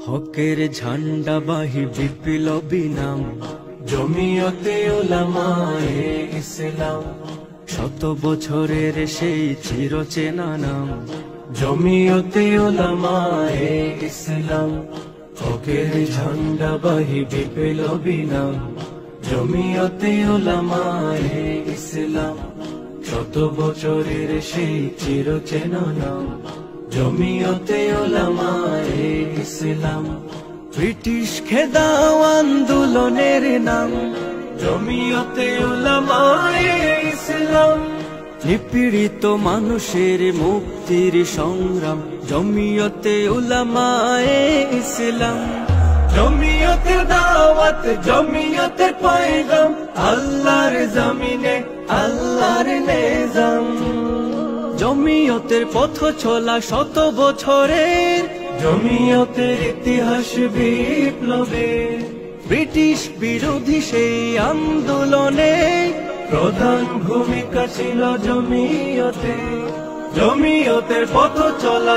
হকের ঝান্ডাবাহী বিপ্লবী নাম জমিয়তে উলামায়ে ইসলাম। শত বছরের সেই চিরচেনা নাম জমিয়তে উলামায়ে ইসলাম। হকের ঝান্ডাবাহী বিপ্লবী নাম জমিয়তে উলামায়ে ইসলাম। শত বছরের সেই চিরচেনা নাম জমিয়তে উলামায়ে ইসলাম। ব্রিটিশ খেদাও আন্দোলনের নাম জমিয়তে উলামায়ে ইসলাম। নিপীড়িত মানুষের মুক্তির সংগ্রাম জমিয়তে উলামায়ে ইসলাম। জমিয়তের দাওয়াত জমিয়তের পয়গাম আল্লাহর জমিনে আল্লাহর নিজাম। জমিয়তের পথ চলা শত বছরের জমিয়তের ইতিহাস বিপ্লবের। ব্রিটিশ বিরোধী সেই আন্দোলনে প্রধান ভূমিকা ছিল জমিয়তের। জমিয়তের পথ চলা